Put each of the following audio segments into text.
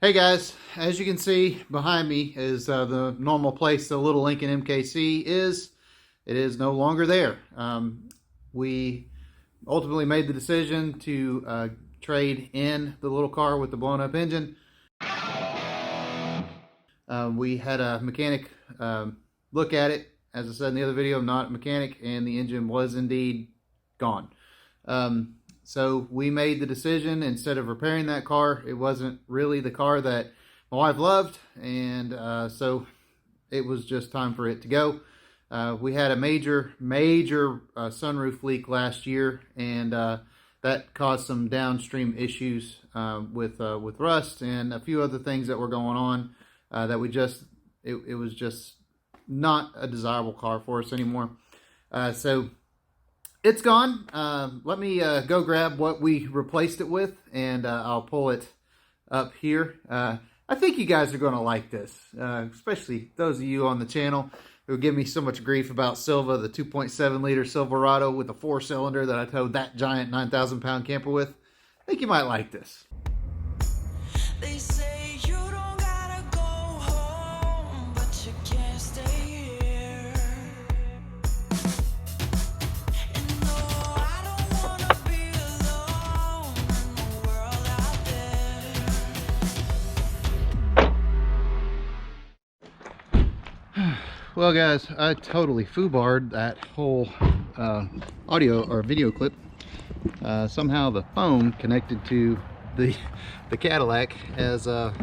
Hey guys, as you can see behind me is the normal place the little Lincoln MKC is. It is no longer there. We ultimately made the decision to trade in the little car with the blown up engine. We had a mechanic look at it. As I said in the other video, I'm not a mechanic, and the engine was indeed gone. So we made the decision, instead of repairing that car, it wasn't really the car that my wife loved, and so it was just time for it to go. We had a major sunroof leak last year, and that caused some downstream issues with rust and a few other things that were going on that it was just not a desirable car for us anymore. So it's gone. Let me go grab what we replaced it with, and I'll pull it up here. I think you guys are going to like this, especially those of you on the channel who give me so much grief about Silva, the 2.7 liter Silverado with a 4-cylinder that I towed that giant 9,000 pound camper with. I think you might like this. They say you don't gotta go home, but you can't stay here. And no, I don't wanna be alone in the world out there. Well guys, I totally foobarred that whole audio or video clip. Somehow the phone connected to the Cadillac as and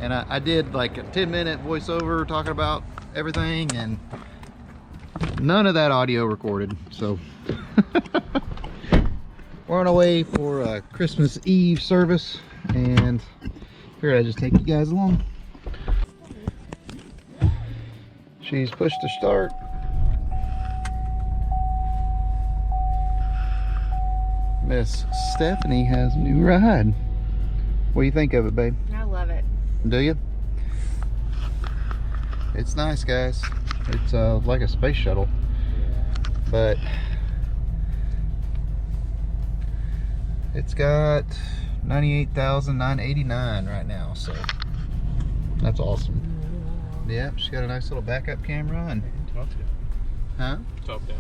I did like a 10-minute voiceover talking about everything, and none of that audio recorded. So we're on our way for a Christmas Eve service, and figured I'd just take you guys along. She's pushed to start. Miss Stephanie has a new ride. What do you think of it, babe? I love it. Do you? It's nice, guys. It's like a space shuttle, but it's got 98,989 right now, so that's awesome. Yeah, she's got a nice little backup camera and huh? Top down.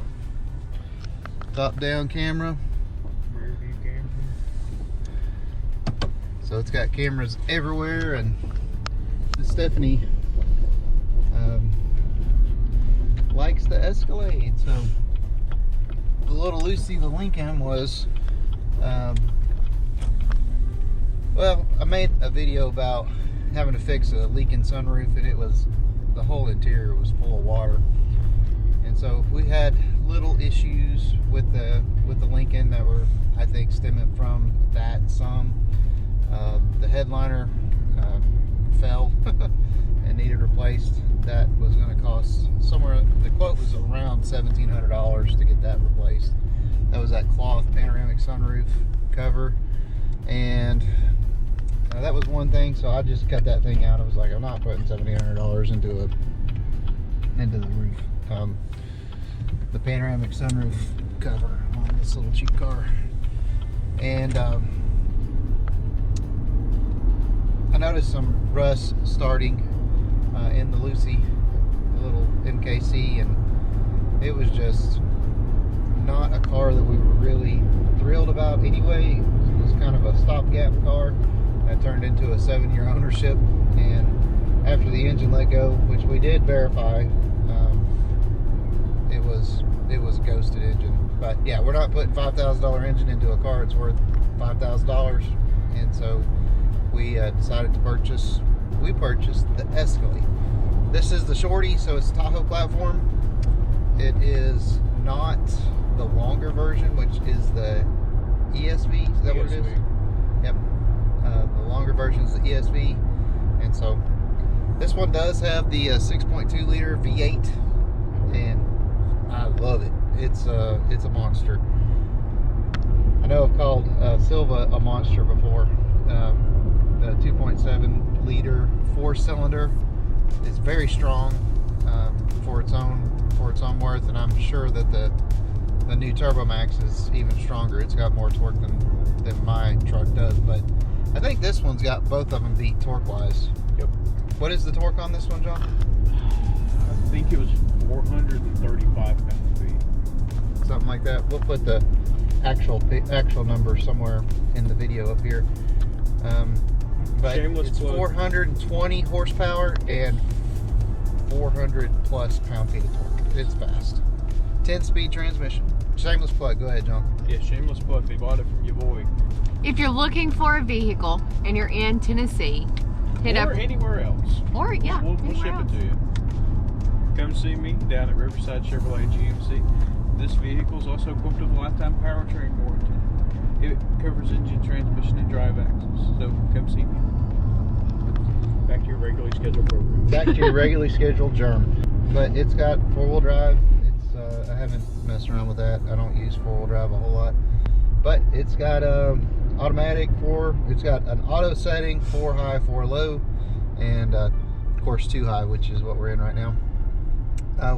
Top down camera. Rear view camera. So it's got cameras everywhere, and Stephanie likes the Escalade. So the little Lucy, the Lincoln, was well, I made a video about having to fix a leaking sunroof, and the whole interior was full of water. And so we had little issues with the Lincoln that were, I think, stemming from that some. The headliner fell and needed replaced. That was going to cost somewhere, the quote was around $1,700 to get that replaced. That was that cloth panoramic sunroof cover, and that was one thing. So I just cut that thing out. I was like, I'm not putting $1,700 into the roof. The panoramic sunroof cover on this little cheap car. And I noticed some rust starting in the Lucy, the little MKC, and it was just not a car that we were really thrilled about anyway. It was kind of a stopgap car that turned into a 7-year ownership, and after the engine let go, which we did verify, it was a ghosted engine. But yeah, we're not putting $5,000 engine into a car that's worth $5,000, and so we decided to purchase the Escalade. This is the shorty, so it's a Tahoe platform. It is not the longer version, which is the ESV. Is that what it is? Yep. The longer version is the ESV, and so this one does have the 6.2 liter V8, and I love it. It's a monster. I know I've called Silva a monster before. The 2.7 liter 4-cylinder is very strong for its own worth, and I'm sure that the new Turbo Max is even stronger. It's got more torque than my truck does, but I think this one's got both of them beat torque-wise. Yep. What is the torque on this one, John? I think it was 435 pound-feet. Something like that. We'll put the actual number somewhere in the video up here. But Shameless it's plug. 420 horsepower and 400 plus pound-feet of torque. It's fast. 10-speed transmission. Shameless plug. Go ahead, John. Yeah, shameless plug. They bought it from your boy. If you're looking for a vehicle and you're in Tennessee, hit Or up. anywhere else. Or, yeah, We'll anywhere ship else. it to you. Come see me down at Riverside Chevrolet GMC. This vehicle is also equipped with a lifetime powertrain warranty. It covers engine, transmission, and drive axles. So come see me. Back to your regularly scheduled program. Back to your regularly scheduled journey. But it's got 4-wheel drive. It's I haven't messed around with that. I don't use 4-wheel drive a whole lot. But it's got automatic it's got an auto setting, 4 high, 4 low, and of course 2 high, which is what we're in right now.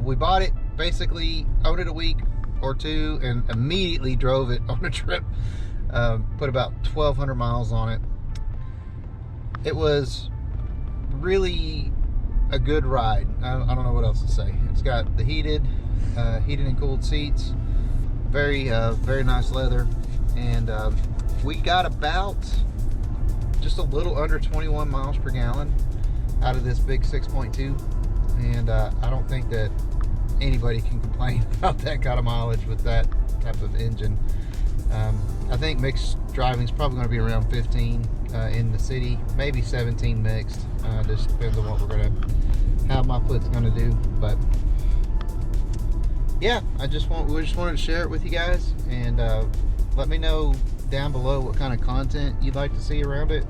We bought it, basically owned it a week or two, and immediately drove it on a trip. Put about 1,200 miles on it. It was really a good ride. I don't know what else to say. It's got the heated and cooled seats, very nice leather, and we got about just a little under 21 miles per gallon out of this big 6.2, and I don't think that anybody can complain about that kind of mileage with that type of engine. I think mixed driving is probably going to be around 15 in the city, maybe 17 mixed. Just depends on what we're going to, how my foot's going to do. But yeah, we just wanted to share it with you guys, and let me know down below what kind of content you'd like to see around it.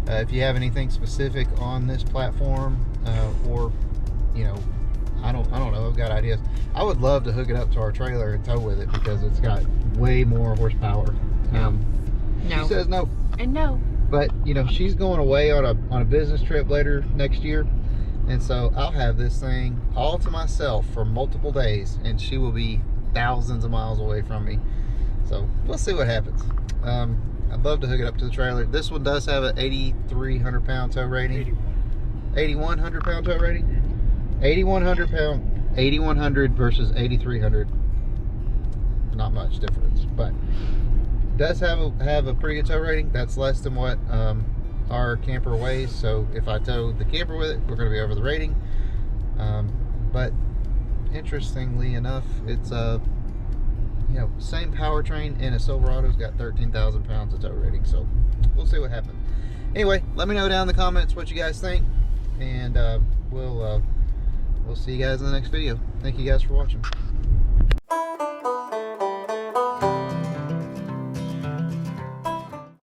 If you have anything specific on this platform, or you know, I don't know, I've got ideas. I would love to hook it up to our trailer and tow with it because it's got way more horsepower. No. She says no. And no. But you know, she's going away on a business trip later next year, and so I'll have this thing all to myself for multiple days, and she will be thousands of miles away from me. So we'll see what happens. I'd love to hook it up to the trailer. This one does have an 8,300 pound tow rating. 8,100 pound tow rating. 8,100 pound, 8,100 versus 8,300. Not much difference, but does have a pretty good tow rating. That's less than what our camper weighs. So if I tow the camper with it, we're going to be over the rating. But interestingly enough, it's you know, same powertrain, and a Silverado's got 13,000 pounds of tow rating. So we'll see what happens. Anyway, let me know down in the comments what you guys think, and we'll see you guys in the next video. Thank you guys for watching.